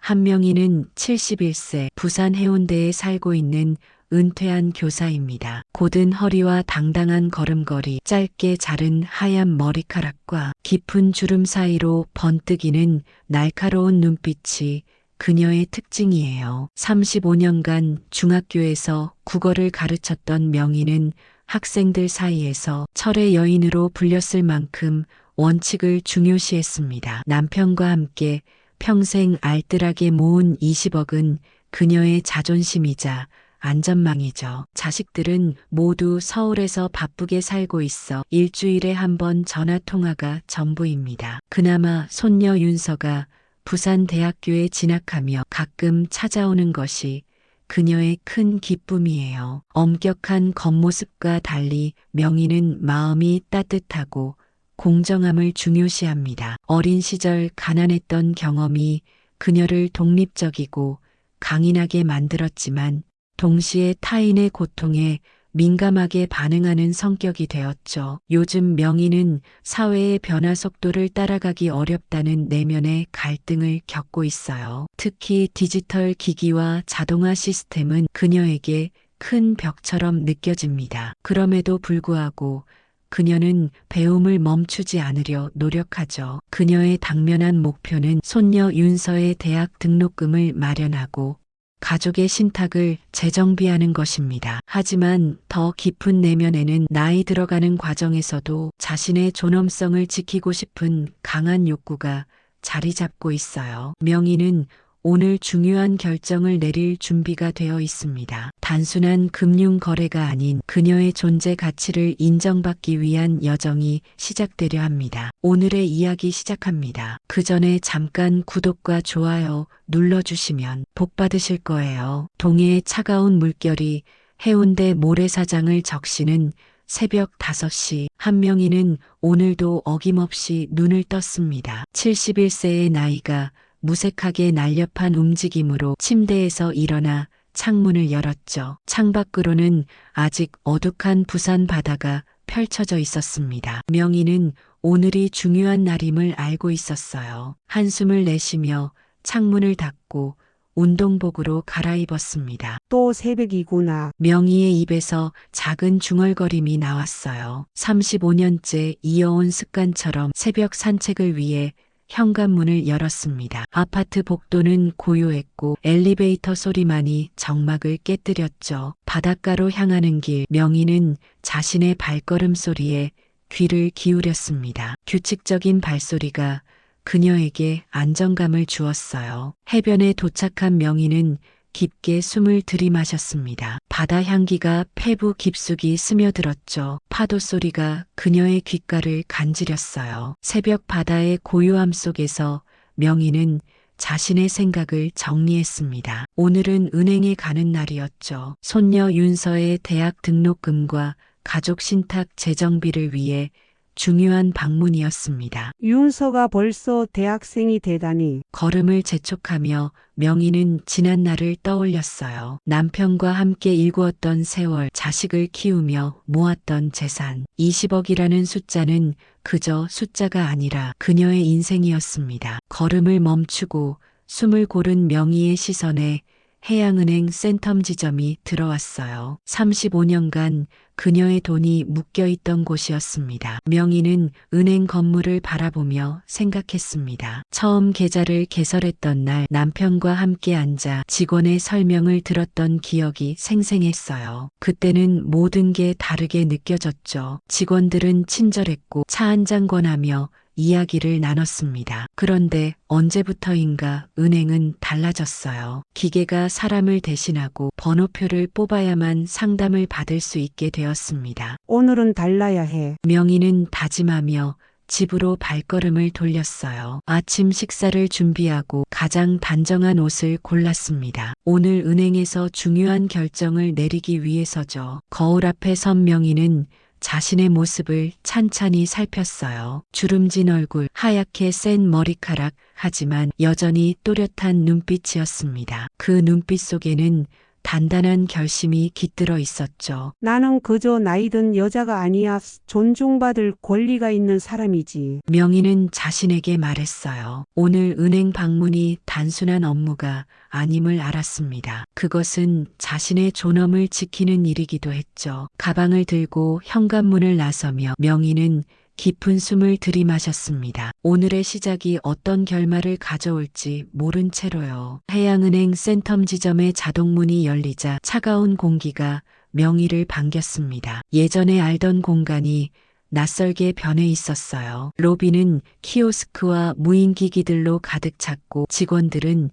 한명희는 71세 부산 해운대에 살고 있는 은퇴한 교사입니다. 곧은 허리와 당당한 걸음걸이, 짧게 자른 하얀 머리카락과 깊은 주름 사이로 번뜩이는 날카로운 눈빛이 그녀의 특징이에요. 35년간 중학교에서 국어를 가르쳤던 명희는 학생들 사이에서 철의 여인으로 불렸을 만큼 원칙을 중요시했습니다. 남편과 함께 평생 알뜰하게 모은 20억은 그녀의 자존심이자 안전망이죠. 자식들은 모두 서울에서 바쁘게 살고 있어 일주일에 한 번 전화 통화가 전부입니다. 그나마 손녀 윤서가 부산 대학교에 진학하며 가끔 찾아오는 것이 그녀의 큰 기쁨이에요. 엄격한 겉모습과 달리 명희는 마음이 따뜻하고 공정함을 중요시합니다. 어린 시절 가난했던 경험이 그녀를 독립적이고 강인하게 만들었지만 동시에 타인의 고통에 민감하게 반응하는 성격이 되었죠. 요즘 명희는 사회의 변화 속도를 따라가기 어렵다는 내면의 갈등을 겪고 있어요. 특히 디지털 기기와 자동화 시스템은 그녀에게 큰 벽처럼 느껴집니다. 그럼에도 불구하고 그녀는 배움을 멈추지 않으려 노력하죠. 그녀의 당면한 목표는 손녀 윤서의 대학 등록금을 마련하고 가족의 신탁을 재정비하는 것입니다. 하지만 더 깊은 내면에는 나이 들어가는 과정에서도 자신의 존엄성을 지키고 싶은 강한 욕구가 자리 잡고 있어요. 명희는 오늘 중요한 결정을 내릴 준비가 되어 있습니다. 단순한 금융 거래가 아닌 그녀의 존재 가치를 인정받기 위한 여정이 시작되려 합니다. 오늘의 이야기 시작합니다. 그 전에 잠깐 구독과 좋아요 눌러주시면 복 받으실 거예요. 동해의 차가운 물결이 해운대 모래사장을 적시는 새벽 5시 한명희는 오늘도 어김없이 눈을 떴습니다. 71세의 나이가 무색하게 날렵한 움직임으로 침대에서 일어나 창문을 열었죠. 창밖으로는 아직 어둑한 부산 바다가 펼쳐져 있었습니다. 명희는 오늘이 중요한 날임을 알고 있었어요. 한숨을 내쉬며 창문을 닫고 운동복으로 갈아입었습니다. 또 새벽이구나. 명희의 입에서 작은 중얼거림이 나왔어요. 35년째 이어온 습관처럼 새벽 산책을 위해 현관문을 열었습니다. 아파트 복도는 고요했고 엘리베이터 소리만이 정막을 깨뜨렸죠. 바닷가로 향하는 길, 명희는 자신의 발걸음 소리에 귀를 기울였습니다. 규칙적인 발소리가 그녀에게 안정감을 주었어요. 해변에 도착한 명희는 깊게 숨을 들이마셨습니다. 바다 향기가 폐부 깊숙이 스며들었죠. 파도 소리가 그녀의 귓가를 간지렸어요. 새벽 바다의 고요함 속에서 명희는 자신의 생각을 정리했습니다. 오늘은 은행에 가는 날이었죠. 손녀 윤서의 대학 등록금과 가족 신탁 재정비를 위해 중요한 방문이었습니다. 윤서가 벌써 대학생이 되다니. 걸음을 재촉하며 명희는 지난 날을 떠올렸어요. 남편과 함께 일구었던 세월, 자식을 키우며 모았던 재산. 20억이라는 숫자는 그저 숫자가 아니라 그녀의 인생이었습니다. 걸음을 멈추고 숨을 고른 명희의 시선에 해양은행 센텀 지점이 들어왔어요. 35년간 그녀의 돈이 묶여있던 곳이었습니다. 명희는 은행 건물을 바라보며 생각했습니다. 처음 계좌를 개설했던 날 남편과 함께 앉아 직원의 설명을 들었던 기억이 생생했어요. 그때는 모든 게 다르게 느껴졌죠. 직원들은 친절했고 차 한 잔 권하며 이야기를 나눴습니다. 그런데 언제부터인가 은행은 달라졌어요. 기계가 사람을 대신하고 번호표를 뽑아야만 상담을 받을 수 있게 되었습니다. 오늘은 달라야 해. 명희는 다짐하며 집으로 발걸음을 돌렸어요. 아침 식사를 준비하고 가장 단정한 옷을 골랐습니다. 오늘 은행에서 중요한 결정을 내리기 위해서죠. 거울 앞에 선 명희는 자신의 모습을 찬찬히 살폈어요. 주름진 얼굴, 하얗게 센 머리카락, 하지만 여전히 또렷한 눈빛이었습니다. 그 눈빛 속에는 단단한 결심이 깃들어 있었죠. 나는 그저 나이든 여자가 아니야. 존중받을 권리가 있는 사람이지. 명희는 자신에게 말했어요. 오늘 은행 방문이 단순한 업무가 아님을 알았습니다. 그것은 자신의 존엄을 지키는 일이기도 했죠. 가방을 들고 현관문을 나서며 명희는 깊은 숨을 들이마셨습니다. 오늘의 시작이 어떤 결말을 가져올지 모른 채로요. 해양은행 센텀 지점의 자동문이 열리자 차가운 공기가 명희를 반겼습니다. 예전에 알던 공간이 낯설게 변해 있었어요. 로비는 키오스크와 무인기기들로 가득 찼고 직원들은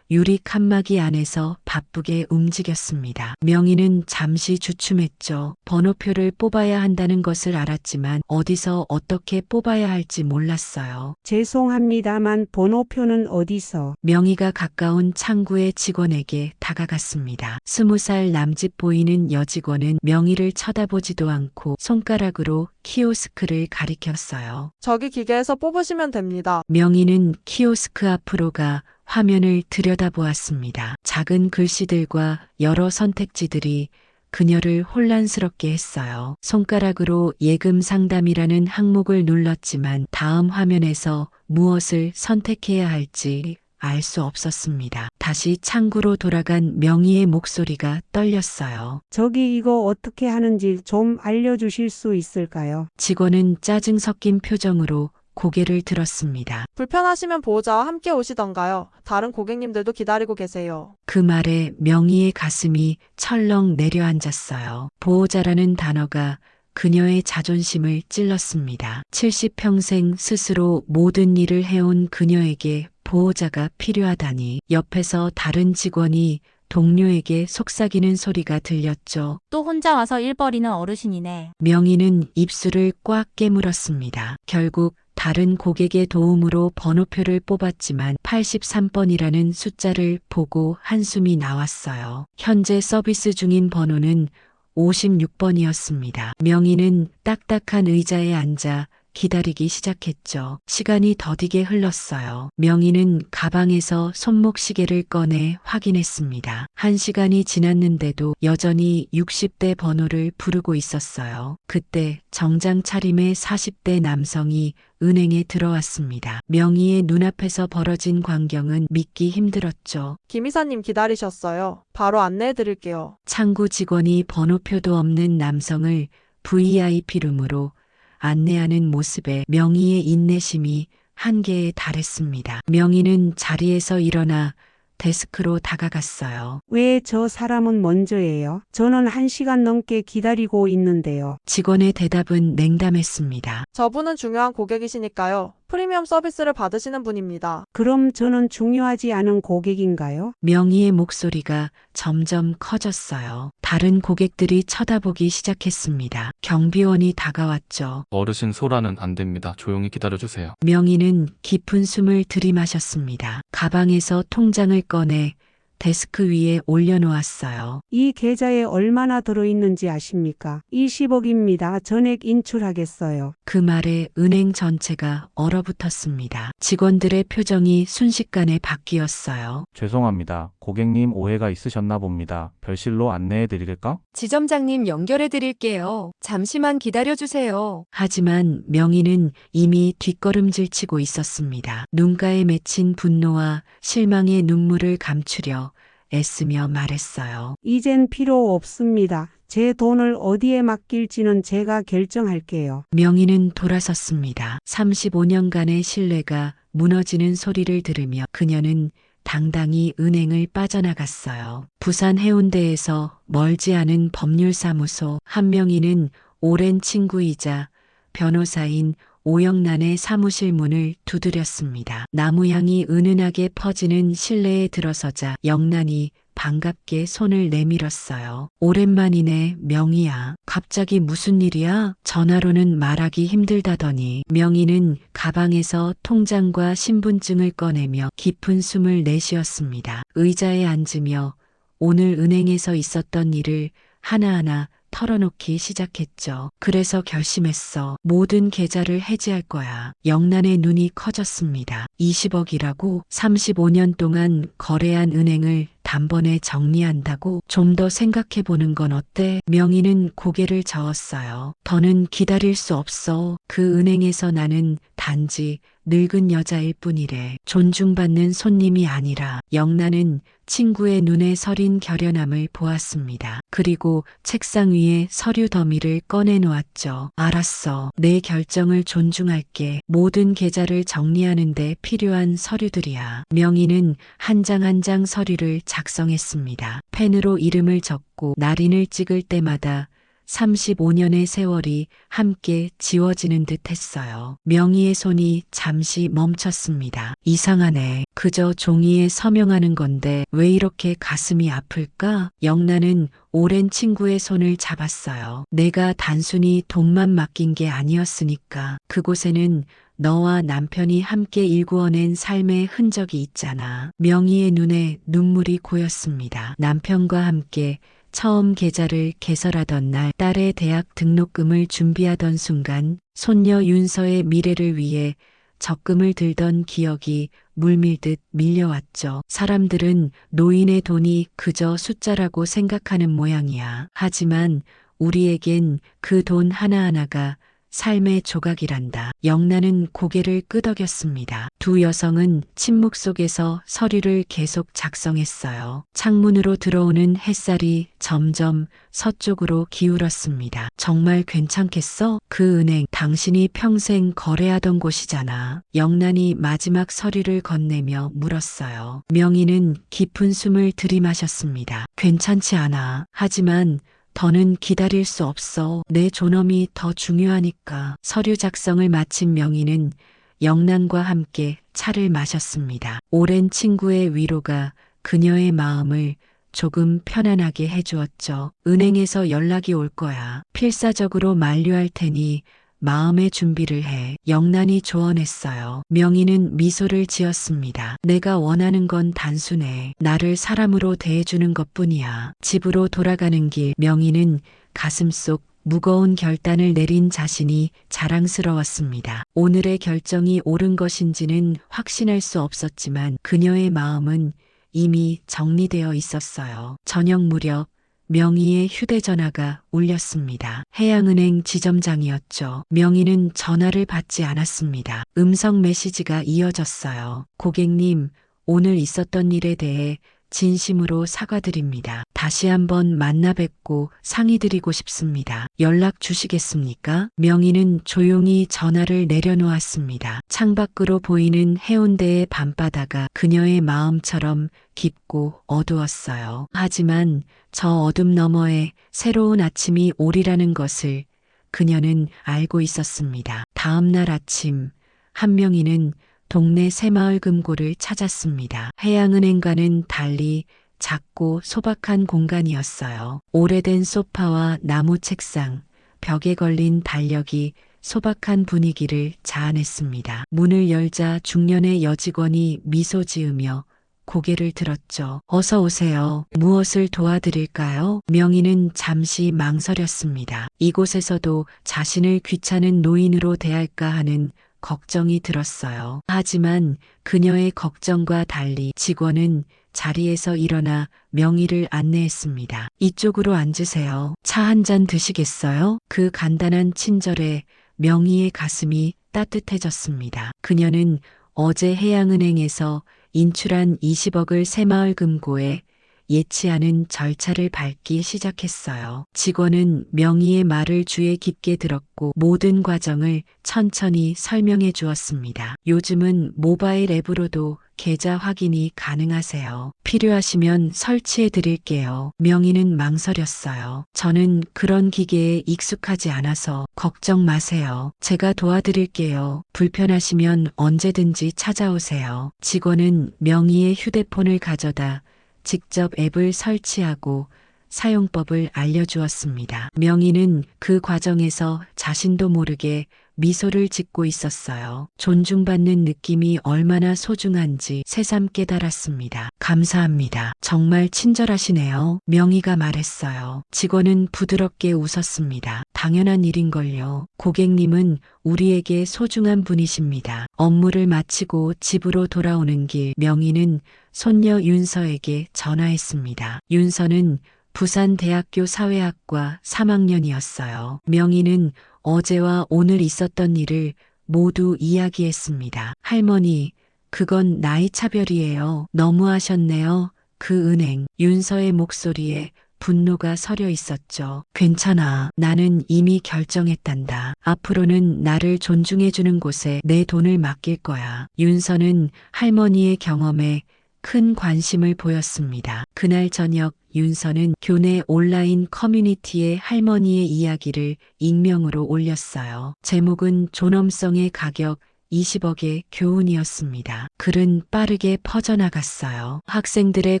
유리 칸막이 안에서 바쁘게 움직였습니다. 명희는 잠시 주춤했죠. 번호표를 뽑아야 한다는 것을 알았지만 어디서 어떻게 뽑아야 할지 몰랐어요. 죄송합니다만 번호표는 어디서? 명희가 가까운 창구의 직원에게 다가갔습니다. 20살 남짓 보이는 여직원은 명희를 쳐다보지도 않고 손가락으로 키오스크를 가리켰어요. 저기 기계에서 뽑으시면 됩니다. 명희는 키오스크 앞으로 가 화면을 들여다보았습니다. 작은 글씨들과 여러 선택지들이 그녀를 혼란스럽게 했어요. 손가락으로 예금 상담이라는 항목을 눌렀지만 다음 화면에서 무엇을 선택해야 할지 알 수 없었습니다. 다시 창구로 돌아간 명희의 목소리가 떨렸어요. 저기 이거 어떻게 하는지 좀 알려주실 수 있을까요? 직원은 짜증 섞인 표정으로 고개를 들었습니다. 불편하시면 보호자와 함께 오시던가요? 다른 고객님들도 기다리고 계세요. 그 말에 명희의 가슴이 철렁 내려앉았어요. 보호자라는 단어가 그녀의 자존심을 찔렀습니다. 70평생 스스로 모든 일을 해온 그녀에게 보호자가 필요하다니. 옆에서 다른 직원이 동료에게 속삭이는 소리가 들렸죠. 또 혼자 와서 일 버리는 어르신이네. 명희는 입술을 꽉 깨물었습니다. 결국 다른 고객의 도움으로 번호표를 뽑았지만 83번이라는 숫자를 보고 한숨이 나왔어요. 현재 서비스 중인 번호는 56번이었습니다. 명희는 딱딱한 의자에 앉아 기다리기 시작했죠. 시간이 더디게 흘렀어요. 명희는 가방에서 손목시계를 꺼내 확인했습니다. 1시간이 지났는데도 여전히 60대 번호를 부르고 있었어요. 그때 정장 차림의 40대 남성이 은행에 들어왔습니다. 명희의 눈앞에서 벌어진 광경은 믿기 힘들었죠. 김 이사님 기다리셨어요. 바로 안내해 드릴게요. 창구 직원이 번호표도 없는 남성을 VIP룸으로 안내하는 모습에 명희의 인내심이 한계에 달했습니다. 명희는 자리에서 일어나 데스크로 다가갔어요. 왜 저 사람은 먼저예요? 저는 1시간 넘게 기다리고 있는데요. 직원의 대답은 냉담했습니다. 저분은 중요한 고객이시니까요. 프리미엄 서비스를 받으시는 분입니다. 그럼 저는 중요하지 않은 고객인가요? 명희의 목소리가 점점 커졌어요. 다른 고객들이 쳐다보기 시작했습니다. 경비원이 다가왔죠. 어르신 소라는 안 됩니다. 조용히 기다려주세요. 명희는 깊은 숨을 들이마셨습니다. 가방에서 통장을 꺼내 데스크 위에 올려놓았어요. 이 계좌에 얼마나 들어있는지 아십니까? 20억입니다. 전액 인출하겠어요. 그 말에 은행 전체가 얼어붙었습니다. 직원들의 표정이 순식간에 바뀌었어요. 죄송합니다. 고객님 오해가 있으셨나 봅니다. 별실로 안내해 드릴까? 지점장님 연결해 드릴게요. 잠시만 기다려 주세요. 하지만 명희는 이미 뒷걸음질 치고 있었습니다. 눈가에 맺힌 분노와 실망의 눈물을 감추려 애쓰며 말했어요. 이젠 필요 없습니다. 제 돈을 어디에 맡길지는 제가 결정할게요. 명희는 돌아섰습니다. 35년간의 신뢰가 무너지는 소리를 들으며 그녀는 당당히 은행을 빠져나갔어요. 부산 해운대에서 멀지 않은 법률사무소 한명희는 오랜 친구이자 변호사인 오영란의 사무실 문을 두드렸습니다. 나무향이 은은하게 퍼지는 실내에 들어서자 영란이 반갑게 손을 내밀었어요. 오랜만이네, 명희야. 갑자기 무슨 일이야? 전화로는 말하기 힘들다더니. 명희는 가방에서 통장과 신분증을 꺼내며 깊은 숨을 내쉬었습니다. 의자에 앉으며 오늘 은행에서 있었던 일을 하나하나 털어놓기 시작했죠. 그래서 결심했어. 모든 계좌를 해지할 거야. 영란의 눈이 커졌습니다. 20억이라고? 35년 동안 거래한 은행을 단번에 정리한다고? 좀 더 생각해 보는 건 어때? 명희는 고개를 저었어요. 더는 기다릴 수 없어. 그 은행에서 나는 단지 늙은 여자일 뿐이래. 존중받는 손님이 아니라. 영란은 친구의 눈에 서린 결연함을 보았습니다. 그리고 책상 위에 서류 더미를 꺼내 놓았죠. 알았어. 내 결정을 존중할게. 모든 계좌를 정리하는 데 필요한 서류들이야. 명희는 한 장 한 장 서류를 작성했습니다. 펜으로 이름을 적고 날인을 찍을 때마다 35년의 세월이 함께 지워지는 듯 했어요. 명희의 손이 잠시 멈췄습니다. 이상하네. 그저 종이에 서명하는 건데 왜 이렇게 가슴이 아플까? 영란은 오랜 친구의 손을 잡았어요. 내가 단순히 돈만 맡긴 게 아니었으니까. 그곳에는 너와 남편이 함께 일구어낸 삶의 흔적이 있잖아. 명희의 눈에 눈물이 고였습니다. 남편과 함께 처음 계좌를 개설하던 날, 딸의 대학 등록금을 준비하던 순간 손녀 윤서의 미래를 위해 적금을 들던 기억이 물밀듯 밀려왔죠. 사람들은 노인의 돈이 그저 숫자라고 생각하는 모양이야. 하지만 우리에겐 그 돈 하나하나가 삶의 조각이란다. 영란은 고개를 끄덕였습니다. 두 여성은 침묵 속에서 서류를 계속 작성했어요. 창문으로 들어오는 햇살이 점점 서쪽으로 기울었습니다. 정말 괜찮겠어? 그 은행 당신이 평생 거래하던 곳이잖아. 영란이 마지막 서류를 건네며 물었어요. 명희는 깊은 숨을 들이마셨습니다. 괜찮지 않아. 하지만 더는 기다릴 수 없어. 내 존엄이 더 중요하니까. 서류 작성을 마친 명희는 영란과 함께 차를 마셨습니다. 오랜 친구의 위로가 그녀의 마음을 조금 편안하게 해주었죠. 은행에서 연락이 올 거야. 필사적으로 만류할 테니 마음의 준비를 해. 영란이 조언했어요. 명희는 미소를 지었습니다. 내가 원하는 건 단순해. 나를 사람으로 대해주는 것뿐이야. 집으로 돌아가는 길, 명희는 가슴속 무거운 결단을 내린 자신이 자랑스러웠습니다. 오늘의 결정이 옳은 것인지는 확신할 수 없었지만 그녀의 마음은 이미 정리되어 있었어요. 저녁 무렵 명희의 휴대전화가 울렸습니다. 해양은행 지점장이었죠. 명희는 전화를 받지 않았습니다. 음성 메시지가 이어졌어요. 고객님, 오늘 있었던 일에 대해 진심으로 사과드립니다. 다시 한번 만나 뵙고 상의드리고 싶습니다. 연락 주시겠습니까? 명희는 조용히 전화를 내려놓았습니다. 창밖으로 보이는 해운대의 밤바다가 그녀의 마음처럼 깊고 어두웠어요. 하지만 저 어둠 너머에 새로운 아침이 오리라는 것을 그녀는 알고 있었습니다. 다음 날 아침, 한명희는 동네 새마을 금고를 찾았습니다. 해양은행과는 달리 작고 소박한 공간이었어요. 오래된 소파와 나무 책상, 벽에 걸린 달력이 소박한 분위기를 자아냈습니다. 문을 열자 중년의 여직원이 미소 지으며 고개를 들었죠. 어서 오세요. 무엇을 도와드릴까요? 명희는 잠시 망설였습니다. 이곳에서도 자신을 귀찮은 노인으로 대할까 하는 걱정이 들었어요. 하지만 그녀의 걱정과 달리 직원은 자리에서 일어나 명희를 안내했습니다. 이쪽으로 앉으세요. 차 한 잔 드시겠어요? 그 간단한 친절에 명희의 가슴이 따뜻해졌습니다. 그녀는 어제 해양은행에서 인출한 20억을 새마을 금고에 예치 않은 절차를 밟기 시작했어요. 직원은 명희의 말을 귀에 깊게 들었고 모든 과정을 천천히 설명해 주었습니다. 요즘은 모바일 앱으로도 계좌 확인이 가능하세요. 필요하시면 설치해 드릴게요. 명희는 망설였어요. 저는 그런 기계에 익숙하지 않아서 걱정 마세요. 제가 도와드릴게요. 불편하시면 언제든지 찾아오세요. 직원은 명희의 휴대폰을 가져다 직접 앱을 설치하고 사용법을 알려주었습니다. 명희는 그 과정에서 자신도 모르게 미소를 짓고 있었어요. 존중받는 느낌이 얼마나 소중한지 새삼 깨달았습니다. 감사합니다. 정말 친절하시네요. 명희가 말했어요. 직원은 부드럽게 웃었습니다. 당연한 일인걸요. 고객님은 우리에게 소중한 분이십니다. 업무를 마치고 집으로 돌아오는 길 명희는 손녀 윤서에게 전화했습니다. 윤서는 부산대학교 사회학과 3학년이었어요. 명희는 어제와 오늘 있었던 일을 모두 이야기했습니다. 할머니, 그건 나이 차별이에요. 너무하셨네요. 그 은행. 윤서의 목소리에 분노가 서려 있었죠. 괜찮아. 나는 이미 결정했단다. 앞으로는 나를 존중해주는 곳에 내 돈을 맡길 거야. 윤서는 할머니의 경험에 큰 관심을 보였습니다. 그날 저녁 윤서는 교내 온라인 커뮤니티에 할머니의 이야기를 익명으로 올렸어요. 제목은 존엄성의 가격 20억의 교훈이었습니다. 글은 빠르게 퍼져나갔어요. 학생들의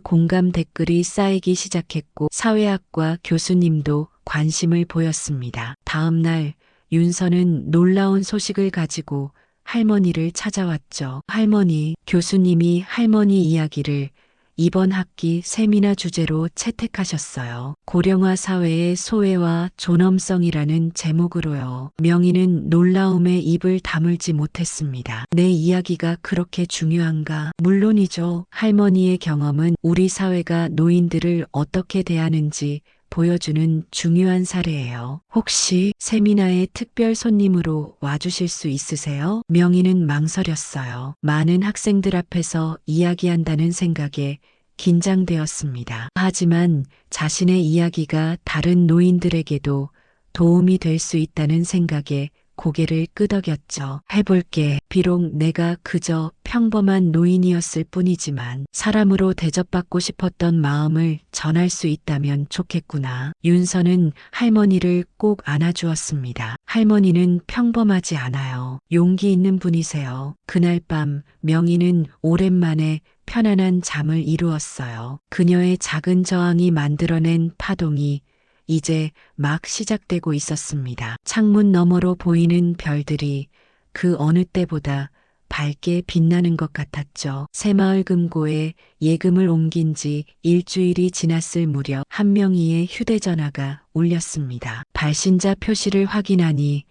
공감 댓글이 쌓이기 시작했고 사회학과 교수님도 관심을 보였습니다. 다음 날 윤서는 놀라운 소식을 가지고 할머니를 찾아왔죠. 할머니, 교수님이 할머니 이야기를 이번 학기 세미나 주제로 채택하셨어요. 고령화 사회의 소외와 존엄성이라는 제목으로요. 명희는 놀라움에 입을 다물지 못했습니다. 내 이야기가 그렇게 중요한가? 물론이죠. 할머니의 경험은 우리 사회가 노인들을 어떻게 대하는지 보여주는 중요한 사례예요. 혹시 세미나에 특별 손님으로 와주실 수 있으세요? 명희는 망설였어요. 많은 학생들 앞에서 이야기한다는 생각에 긴장되었습니다. 하지만 자신의 이야기가 다른 노인들에게도 도움이 될 수 있다는 생각에 고개를 끄덕였죠. 해볼게. 비록 내가 그저 평범한 노인이었을 뿐이지만 사람으로 대접받고 싶었던 마음을 전할 수 있다면 좋겠구나. 윤서는 할머니를 꼭 안아주었습니다. 할머니는 평범하지 않아요. 용기 있는 분이세요. 그날 밤 명희는 오랜만에 편안한 잠을 이루었어요. 그녀의 작은 저항이 만들어낸 파동이 이제 막 시작되고 있었습니다. 창문 너머로 보이는 별들이 그 어느 때보다 밝게 빛나는 것 같았죠. 새마을 금고에 예금을 옮긴 지 일주일이 지났을 무렵 한명희의 휴대전화가 울렸습니다. 발신자 표시를 확인하니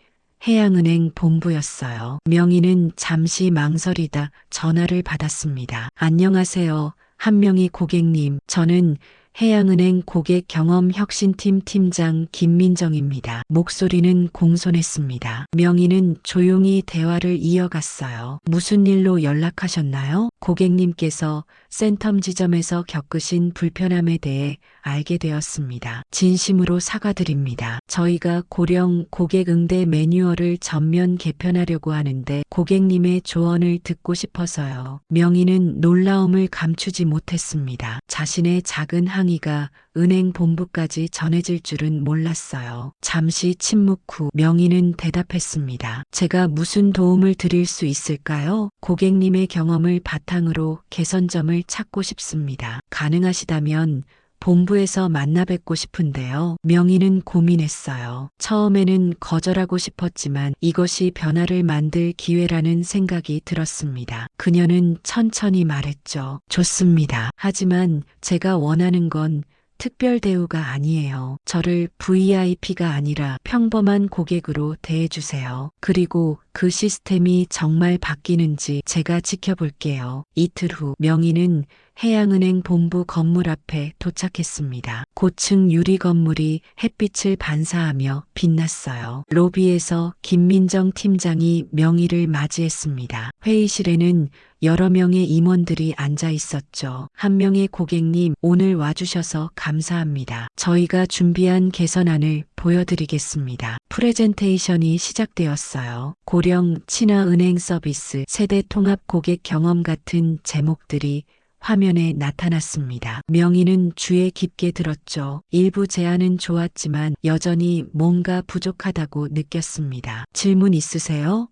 해양은행 본부였어요. 명희는 잠시 망설이다 전화를 받았습니다. 안녕하세요. 한명희 고객님. 저는 해양은행 고객 경험 혁신팀 팀장 김민정입니다. 목소리는 공손했습니다. 명희는 조용히 대화를 이어갔어요. 무슨 일로 연락하셨나요? 고객님께서 센텀 지점에서 겪으신 불편함에 대해 알게 되었습니다. 진심으로 사과드립니다. 저희가 고령 고객 응대 매뉴얼을 전면 개편하려고 하는데 고객님의 조언을 듣고 싶어서요. 명희는 놀라움을 감추지 못했습니다. 자신의 작은 항의가 은행 본부까지 전해질 줄은 몰랐어요. 잠시 침묵 후 명희는 대답했습니다. 제가 무슨 도움을 드릴 수 있을까요? 고객님의 경험을 바탕으로 개선점을 찾고 싶습니다. 가능하시다면 본부에서 만나 뵙고 싶은데요. 명희는 고민했어요. 처음에는 거절하고 싶었지만 이것이 변화를 만들 기회라는 생각이 들었습니다. 그녀는 천천히 말했죠. 좋습니다. 하지만 제가 원하는 건 특별 대우가 아니에요. 저를 VIP가 아니라 평범한 고객으로 대해주세요. 그리고 그 시스템이 정말 바뀌는지 제가 지켜볼게요. 이틀 후 명희는 해양은행 본부 건물 앞에 도착했습니다. 고층 유리 건물이 햇빛을 반사하며 빛났어요. 로비에서 김민정 팀장이 명희를 맞이했습니다. 회의실에는 여러 명의 임원들이 앉아 있었죠. 한 명의 고객님, 오늘 와주셔서 감사합니다. 저희가 준비한 개선안을 보여드리겠습니다. 프레젠테이션이 시작되었어요. 고령 친화은행 서비스, 세대 통합 고객 경험 같은 제목들이 화면에 나타났습니다. 명희는 귀에 깊게 들었죠. 일부 제안은 좋았지만 여전히 뭔가 부족하다고 느꼈습니다. 질문 있으세요?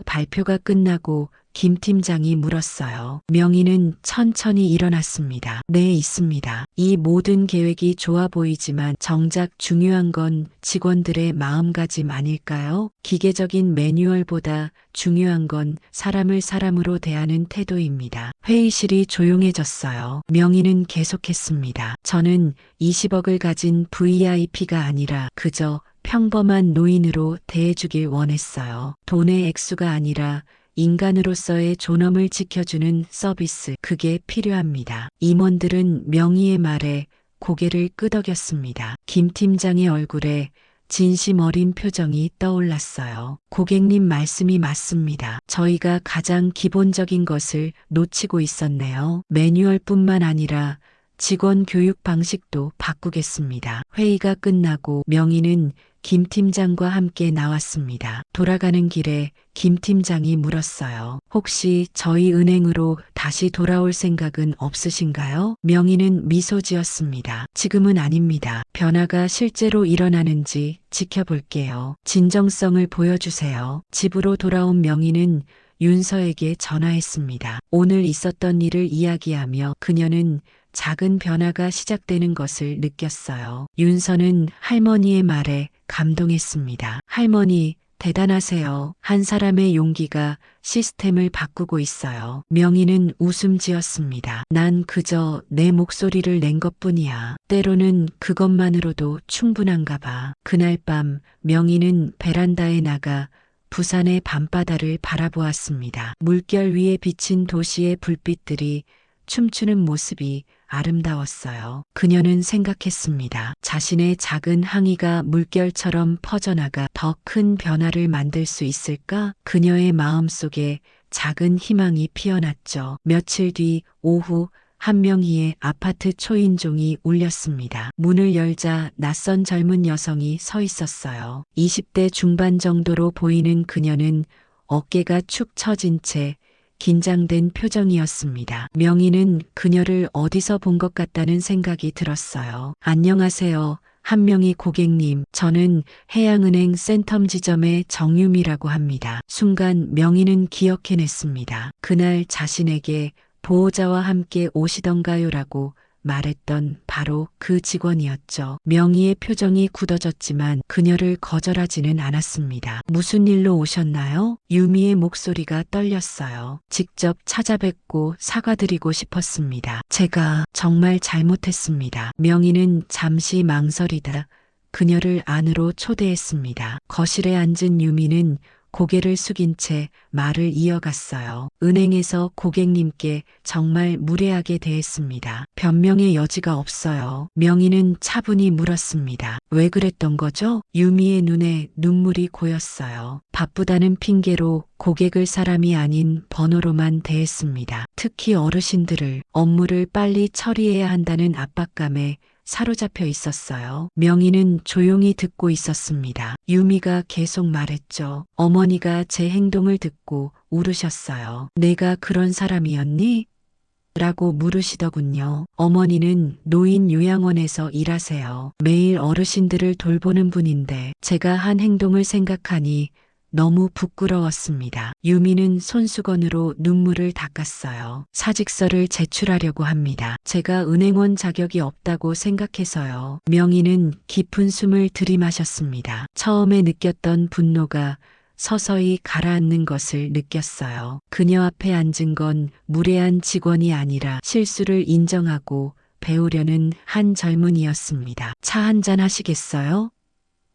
발표가 끝나고 김 팀장이 물었어요. 명희는 천천히 일어났습니다. 네, 있습니다. 이 모든 계획이 좋아 보이지만 정작 중요한 건 직원들의 마음가짐 아닐까요? 기계적인 매뉴얼보다 중요한 건 사람을 사람으로 대하는 태도입니다. 회의실이 조용해졌어요. 명희는 계속했습니다. 저는 20억을 가진 VIP가 아니라 그저 평범한 노인으로 대해주길 원했어요. 돈의 액수가 아니라 인간으로서의 존엄을 지켜주는 서비스, 그게 필요합니다. 임원들은 명희의 말에 고개를 끄덕였습니다. 김 팀장의 얼굴에 진심 어린 표정이 떠올랐어요. 고객님 말씀이 맞습니다. 저희가 가장 기본적인 것을 놓치고 있었네요. 매뉴얼뿐만 아니라 직원 교육 방식도 바꾸겠습니다. 회의가 끝나고 명희는 김 팀장과 함께 나왔습니다. 돌아가는 길에 김 팀장이 물었어요. 혹시 저희 은행으로 다시 돌아올 생각은 없으신가요? 명희는 미소 지었습니다. 지금은 아닙니다. 변화가 실제로 일어나는지 지켜볼게요. 진정성을 보여주세요. 집으로 돌아온 명희는 윤서에게 전화했습니다. 오늘 있었던 일을 이야기하며 그녀는 작은 변화가 시작되는 것을 느꼈어요. 윤서는 할머니의 말에 감동했습니다. 할머니, 대단하세요. 한 사람의 용기가 시스템을 바꾸고 있어요. 명희는 웃음 지었습니다. 난 그저 내 목소리를 낸 것뿐이야. 때로는 그것만으로도 충분한가 봐. 그날 밤 명희는 베란다에 나가 부산의 밤바다를 바라보았습니다. 물결 위에 비친 도시의 불빛들이 춤추는 모습이 아름다웠어요. 그녀는 생각했습니다. 자신의 작은 항의가 물결처럼 퍼져나가 더 큰 변화를 만들 수 있을까? 그녀의 마음속에 작은 희망이 피어났죠. 며칠 뒤 오후 한명희의 아파트 초인종이 울렸습니다. 문을 열자 낯선 젊은 여성이 서 있었어요. 20대 중반 정도로 보이는 그녀는 어깨가 축 처진 채 긴장된 표정이었습니다. 명희는 그녀를 어디서 본 것 같다는 생각이 들었어요. 안녕하세요. 한명희 고객님, 저는 해양은행 센텀 지점의 정유미라고 합니다. 순간 명희는 기억해냈습니다. 그날 자신에게 보호자와 함께 오시던가요라고 말했던 바로 그 직원이었죠. 명희의 표정이 굳어졌지만 그녀를 거절하지는 않았습니다. 무슨 일로 오셨나요? 유미의 목소리가 떨렸어요. 직접 찾아뵙고 사과드리고 싶었습니다. 제가 정말 잘못했습니다. 명희는 잠시 망설이다 그녀를 안으로 초대했습니다. 거실에 앉은 유미는 고개를 숙인 채 말을 이어갔어요. 은행에서 고객님께 정말 무례하게 대했습니다. 변명의 여지가 없어요. 명희는 차분히 물었습니다. 왜 그랬던 거죠? 유미의 눈에 눈물이 고였어요. 바쁘다는 핑계로 고객을 사람이 아닌 번호로만 대했습니다. 특히 어르신들을 업무를 빨리 처리해야 한다는 압박감에 사로잡혀 있었어요. 명희는 조용히 듣고 있었습니다. 유미가 계속 말했죠. 어머니가 제 행동을 듣고 울으셨어요. 내가 그런 사람이었니? 라고 물으시더군요. 어머니는 노인 요양원에서 일하세요. 매일 어르신들을 돌보는 분인데 제가 한 행동을 생각하니 너무 부끄러웠습니다. 유미는 손수건으로 눈물을 닦았어요. 사직서를 제출하려고 합니다. 제가 은행원 자격이 없다고 생각해서요. 명희는 깊은 숨을 들이마셨습니다. 처음에 느꼈던 분노가 서서히 가라앉는 것을 느꼈어요. 그녀 앞에 앉은 건 무례한 직원이 아니라 실수를 인정하고 배우려는 한 젊은이였습니다. 차 한잔 하시겠어요?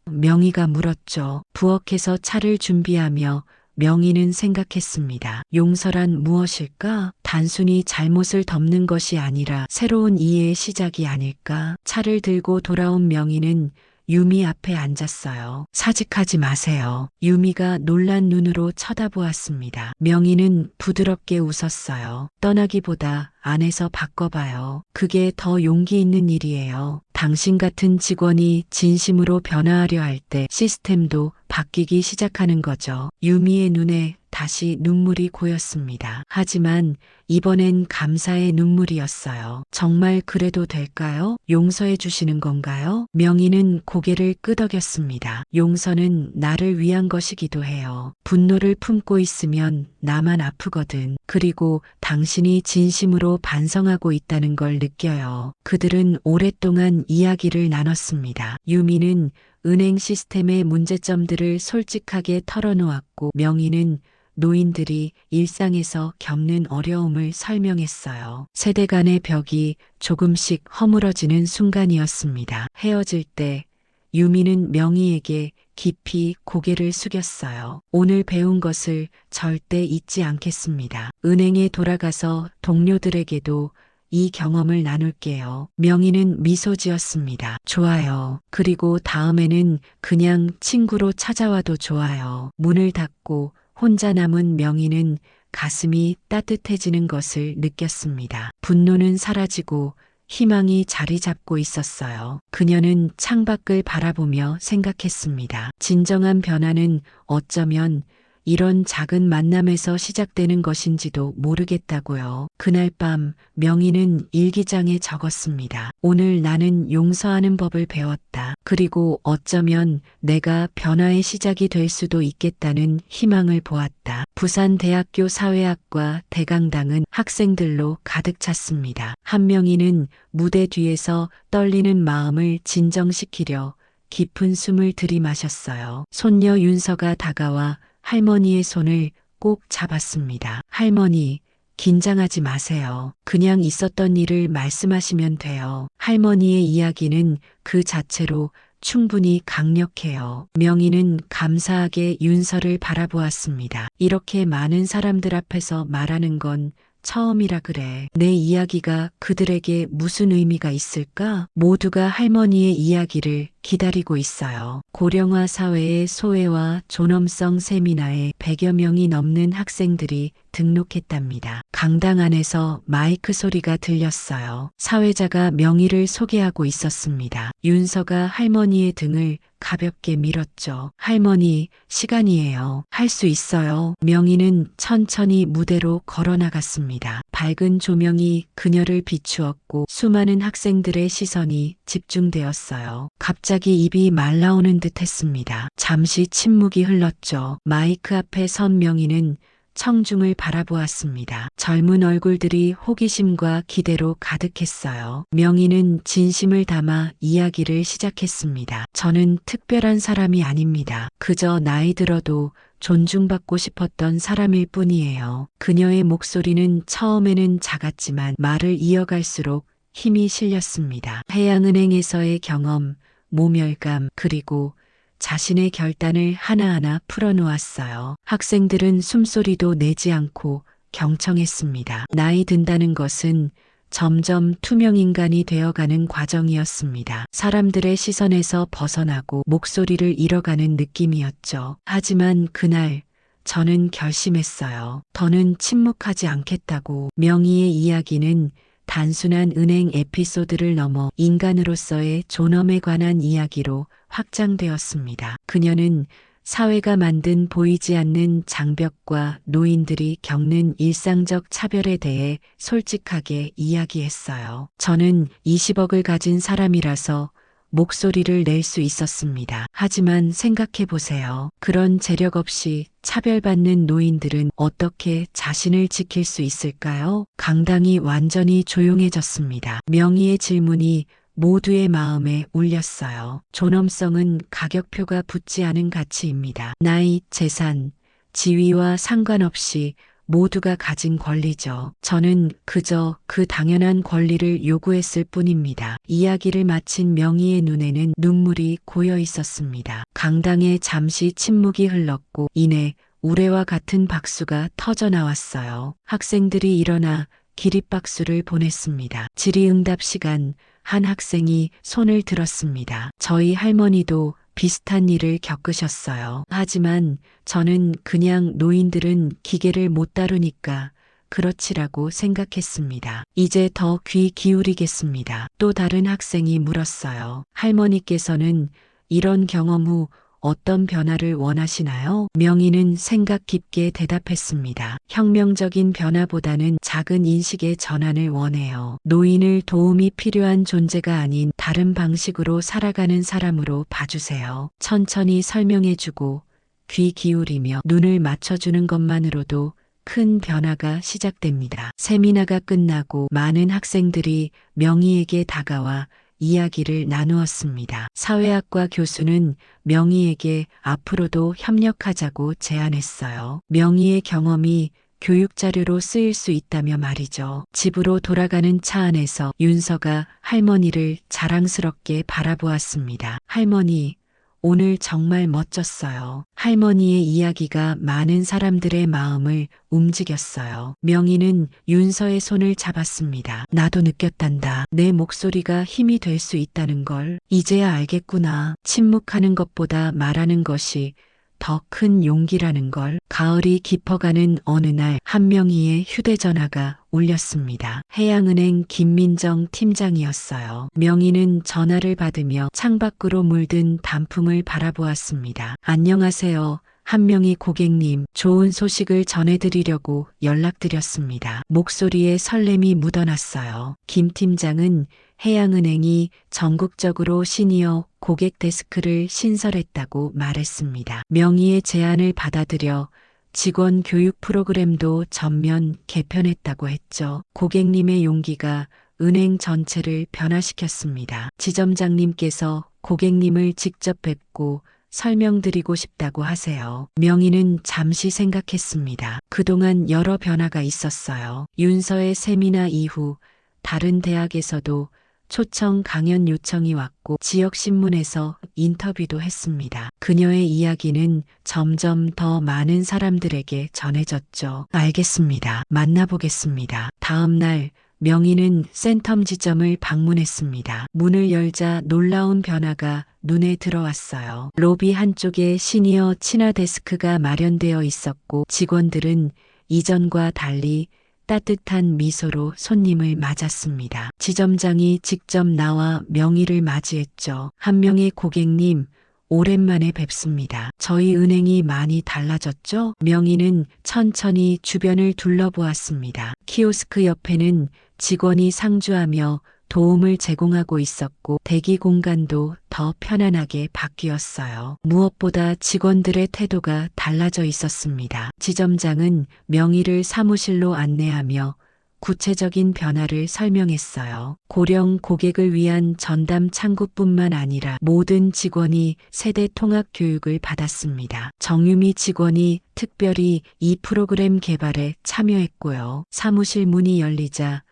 명희가 물었죠. 부엌에서 차를 준비하며 명희는 생각했습니다. 용서란 무엇일까? 단순히 잘못을 덮는 것이 아니라 새로운 이해의 시작이 아닐까? 차를 들고 돌아온 명희는 유미 앞에 앉았어요. 사직하지 마세요. 유미가 놀란 눈으로 쳐다보았습니다. 명희는 부드럽게 웃었어요. 떠나기보다 안에서 바꿔봐요. 그게 더 용기 있는 일이에요. 당신 같은 직원이 진심으로 변화하려 할 때 시스템도 바뀌기 시작하는 거죠. 유미의 눈에 다시 눈물이 고였습니다. 하지만 이번엔 감사의 눈물이었어요. 정말 그래도 될까요? 용서해 주시는 건가요? 명희는 고개를 끄덕였습니다. 용서는 나를 위한 것이기도 해요. 분노를 품고 있으면 나만 아프거든. 그리고 당신이 진심으로 반성하고 있다는 걸 느껴요. 그들은 오랫동안 이야기를 나눴습니다. 유미는 은행 시스템의 문제점들을 솔직하게 털어놓았고 명희는 노인들이 일상에서 겪는 어려움을 설명했어요. 세대 간의 벽이 조금씩 허물어지는 순간이었습니다. 헤어질 때 유미는 명희에게 깊이 고개를 숙였어요. 오늘 배운 것을 절대 잊지 않겠습니다. 은행에 돌아가서 동료들에게도 이 경험을 나눌게요. 명희는 미소 지었습니다. 좋아요. 그리고 다음에는 그냥 친구로 찾아와도 좋아요. 문을 닫고 혼자 남은 명희는 가슴이 따뜻해지는 것을 느꼈습니다. 분노는 사라지고 희망이 자리 잡고 있었어요. 그녀는 창밖을 바라보며 생각했습니다. 진정한 변화는 어쩌면 이런 작은 만남에서 시작되는 것인지도 모르겠다고요. 그날 밤 명희는 일기장에 적었습니다. 오늘 나는 용서하는 법을 배웠다. 그리고 어쩌면 내가 변화의 시작이 될 수도 있겠다는 희망을 보았다. 부산대학교 사회학과 대강당은 학생들로 가득 찼습니다. 한명희는 무대 뒤에서 떨리는 마음을 진정시키려 깊은 숨을 들이마셨어요. 손녀 윤서가 다가와 할머니의 손을 꼭 잡았습니다. 할머니, 긴장하지 마세요. 그냥 있었던 일을 말씀하시면 돼요. 할머니의 이야기는 그 자체로 충분히 강력해요. 명희는 감사하게 윤서를 바라보았습니다. 이렇게 많은 사람들 앞에서 말하는 건 처음이라 그래. 내 이야기가 그들에게 무슨 의미가 있을까? 모두가 할머니의 이야기를 기다리고 있어요. 고령화 사회의 소외와 존엄성 세미나에 100여 명이 넘는 학생들이 등록했답니다. 강당 안에서 마이크 소리가 들렸어요. 사회자가 명희를 소개하고 있었습니다. 윤서가 할머니의 등을 가볍게 밀었죠. 할머니, 시간이에요. 할 수 있어요. 명희는 천천히 무대로 걸어나갔습니다. 밝은 조명이 그녀를 비추었고 수많은 학생들의 시선이 집중되었어요. 갑자기 입이 말라오는 듯 했습니다. 잠시 침묵이 흘렀죠. 마이크 앞에 선 명희는 청중을 바라보았습니다. 젊은 얼굴들이 호기심과 기대로 가득했어요. 명희는 진심을 담아 이야기를 시작했습니다. 저는 특별한 사람이 아닙니다. 그저 나이 들어도 존중받고 싶었던 사람일 뿐이에요. 그녀의 목소리는 처음에는 작았지만 말을 이어갈수록 힘이 실렸습니다. 해양은행에서의 경험, 모멸감, 그리고 자신의 결단을 하나하나 풀어놓았어요. 학생들은 숨소리도 내지 않고 경청했습니다. 나이 든다는 것은 점점 투명 인간이 되어가는 과정이었습니다. 사람들의 시선에서 벗어나고 목소리를 잃어가는 느낌이었죠. 하지만 그날 저는 결심했어요. 더는 침묵하지 않겠다고. 명희의 이야기는 단순한 은행 에피소드를 넘어 인간으로서의 존엄에 관한 이야기로 확장되었습니다. 그녀는 사회가 만든 보이지 않는 장벽과 노인들이 겪는 일상적 차별에 대해 솔직하게 이야기했어요. 저는 20억을 가진 사람이라서 목소리를 낼 수 있었습니다. 하지만 생각해 보세요. 그런 재력 없이 차별받는 노인들은 어떻게 자신을 지킬 수 있을까요? 강당이 완전히 조용해졌습니다. 명희의 질문이 모두의 마음에 울렸어요. 존엄성은 가격표가 붙지 않은 가치입니다. 나이, 재산, 지위와 상관없이 모두가 가진 권리죠. 저는 그저 그 당연한 권리를 요구했을 뿐입니다. 이야기를 마친 명희의 눈에는 눈물이 고여 있었습니다. 강당에 잠시 침묵이 흘렀고 이내 우레와 같은 박수가 터져 나왔어요. 학생들이 일어나 기립박수를 보냈습니다. 질의응답 시간, 한 학생이 손을 들었습니다. 저희 할머니도 비슷한 일을 겪으셨어요. 하지만 저는 그냥 노인들은 기계를 못 다루니까 그렇지라고 생각했습니다. 이제 더 귀 기울이겠습니다. 또 다른 학생이 물었어요. 할머니께서는 이런 경험 후 어떤 변화를 원하시나요? 명희는 생각 깊게 대답했습니다. 혁명적인 변화보다는 작은 인식의 전환을 원해요. 노인을 도움이 필요한 존재가 아닌 다른 방식으로 살아가는 사람으로 봐주세요. 천천히 설명해주고 귀 기울이며 눈을 맞춰주는 것만으로도 큰 변화가 시작됩니다. 세미나가 끝나고 많은 학생들이 명희에게 다가와 이야기를 나누었습니다. 사회학과 교수는 명희에게 앞으로도 협력하자고 제안했어요. 명희의 경험이 교육 자료로 쓰일 수 있다며 말이죠. 집으로 돌아가는 차 안에서 윤서가 할머니를 자랑스럽게 바라보았습니다. 할머니, 오늘 정말 멋졌어요. 할머니의 이야기가 많은 사람들의 마음을 움직였어요. 명희는 윤서의 손을 잡았습니다. 나도 느꼈단다. 내 목소리가 힘이 될 수 있다는 걸. 이제야 알겠구나. 침묵하는 것보다 말하는 것이 더 큰 용기라는 걸. 가을이 깊어가는 어느 날 한명희의 휴대전화가 울렸습니다. 해양은행 김민정 팀장이었어요. 명희는 전화를 받으며 창밖으로 물든 단풍을 바라보았습니다. 안녕하세요. 한명희 고객님, 좋은 소식을 전해드리려고 연락드렸습니다. 목소리에 설렘이 묻어났어요. 김 팀장은 해양은행이 전국적으로 시니어 고객 데스크를 신설했다고 말했습니다. 명희의 제안을 받아들여 직원 교육 프로그램도 전면 개편했다고 했죠. 고객님의 용기가 은행 전체를 변화시켰습니다. 지점장님께서 고객님을 직접 뵙고 설명드리고 싶다고 하세요. 명희는 잠시 생각했습니다. 그동안 여러 변화가 있었어요. 윤서의 세미나 이후 다른 대학에서도 초청 강연 요청이 왔고 지역신문에서 인터뷰도 했습니다. 그녀의 이야기는 점점 더 많은 사람들에게 전해졌죠. 알겠습니다. 만나보겠습니다. 다음 날 명희는 센텀 지점을 방문했습니다. 문을 열자 놀라운 변화가 눈에 들어왔어요. 로비 한쪽에 시니어 친화 데스크가 마련되어 있었고 직원들은 이전과 달리 따뜻한 미소로 손님을 맞았습니다. 지점장이 직접 나와 명희를 맞이했죠. 한명희 고객님, 오랜만에 뵙습니다. 저희 은행이 많이 달라졌죠? 명희는 천천히 주변을 둘러보았습니다. 키오스크 옆에는 직원이 상주하며 도움을 제공하고 있었고 대기 공간도 더 편안하게 바뀌었어요. 무엇보다 직원들의 태도가 달라져 있었습니다. 지점장은 명희를 사무실로 안내하며 구체적인 변화를 설명했어요. 고령 고객을 위한 전담 창구뿐만 아니라 모든 직원이 세대 통합 교육을 받았습니다. 정유미 직원이 특별히 이 프로그램 개발에 참여했고요. 사무실 문이 열리자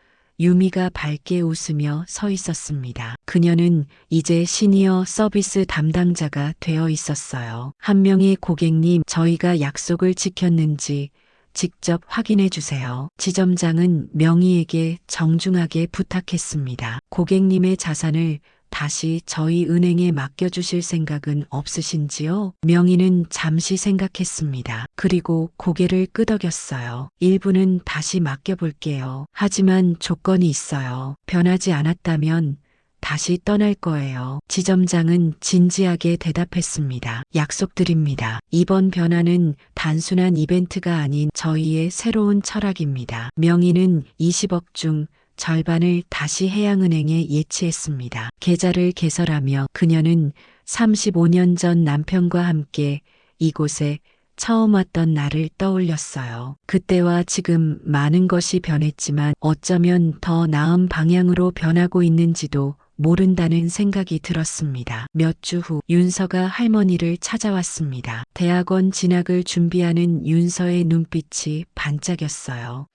유미가 밝게 웃으며 서 있었습니다. 그녀는 이제 시니어 서비스 담당자가 되어 있었어요. 한명희 고객님, 저희가 약속을 지켰는지 직접 확인해 주세요. 지점장은 명희에게 정중하게 부탁했습니다. 고객님의 자산을 다시 저희 은행에 맡겨주실 생각은 없으신지요? 명희는 잠시 생각했습니다. 그리고 고개를 끄덕였어요. 일부는 다시 맡겨볼게요. 하지만 조건이 있어요. 변하지 않았다면 다시 떠날 거예요. 지점장은 진지하게 대답했습니다. 약속드립니다. 이번 변화는 단순한 이벤트가 아닌 저희의 새로운 철학입니다. 명희는 20억 중 절반을 다시 해양은행에 예치했습니다. 계좌를 개설하며 그녀는 35년 전 남편과 함께 이곳에 처음 왔던 날을 떠올렸어요. 그때와 지금 많은 것이 변했지만 어쩌면 더 나은 방향으로 변하고 있는지도 모른다는 생각이 들었습니다. 몇 주 후 윤서가 할머니를 찾아왔습니다. 대학원 진학을 준비하는 윤서의 눈빛이 반짝였어요.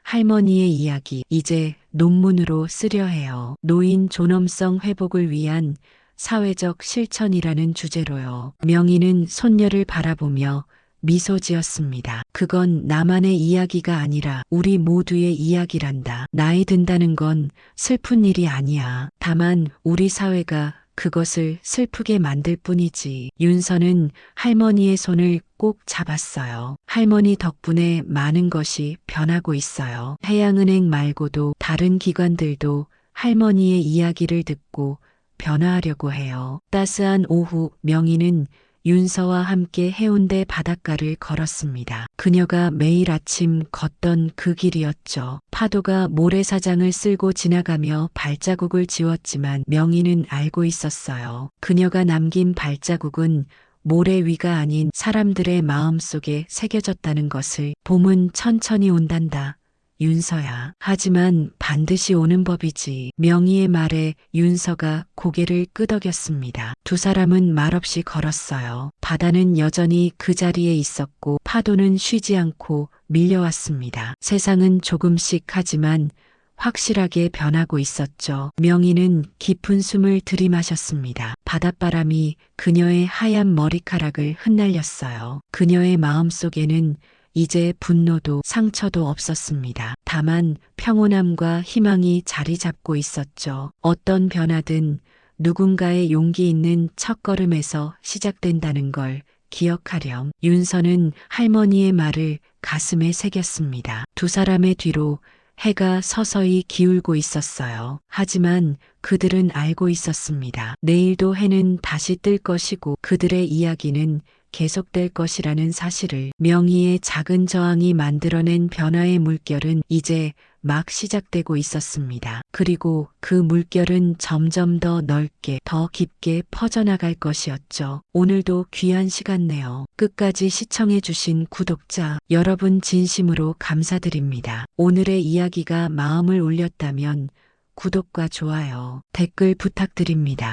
할머니의 이야기 이제 논문으로 쓰려 해요. 노인 존엄성 회복을 위한 사회적 실천이라는 주제로요. 명희는 손녀를 바라보며 미소 지었습니다. 그건 나만의 이야기가 아니라 우리 모두의 이야기란다. 나이 든다는 건 슬픈 일이 아니야. 다만 우리 사회가 그것을 슬프게 만들 뿐이지. 윤서는 할머니의 손을 꼭 잡았어요. 할머니 덕분에 많은 것이 변하고 있어요. 해양은행 말고도 다른 기관들도 할머니의 이야기를 듣고 변화하려고 해요. 따스한 오후 명희는 윤서와 함께 해운대 바닷가를 걸었습니다. 그녀가 매일 아침 걷던 그 길이었죠. 파도가 모래사장을 쓸고 지나가며 발자국을 지웠지만 명희는 알고 있었어요. 그녀가 남긴 발자국은 모래 위가 아닌 사람들의 마음속에 새겨졌다는 것을. 봄은 천천히 온단다. 윤서야. 하지만 반드시 오는 법이지. 명희의 말에 윤서가 고개를 끄덕였습니다. 두 사람은 말없이 걸었어요. 바다는 여전히 그 자리에 있었고 파도는 쉬지 않고 밀려왔습니다. 세상은 조금씩 하지만 확실하게 변하고 있었죠. 명희는 깊은 숨을 들이마셨습니다. 바닷바람이 그녀의 하얀 머리카락을 흩날렸어요. 그녀의 마음속에는 이제 분노도 상처도 없었습니다. 다만 평온함과 희망이 자리 잡고 있었죠. 어떤 변화든 누군가의 용기 있는 첫걸음에서 시작된다는 걸 기억하렴. 윤서는 할머니의 말을 가슴에 새겼습니다. 두 사람의 뒤로 해가 서서히 기울고 있었어요. 하지만 그들은 알고 있었습니다. 내일도 해는 다시 뜰 것이고 그들의 이야기는 계속될 것이라는 사실을. 명희의 작은 저항이 만들어낸 변화의 물결은 이제 막 시작되고 있었습니다. 그리고 그 물결은 점점 더 넓게, 더 깊게 퍼져나갈 것이었죠. 오늘도 귀한 시간 내어 끝까지 시청해주신 구독자 여러분 진심으로 감사드립니다. 오늘의 이야기가 마음을 울렸다면 구독과 좋아요, 댓글 부탁드립니다.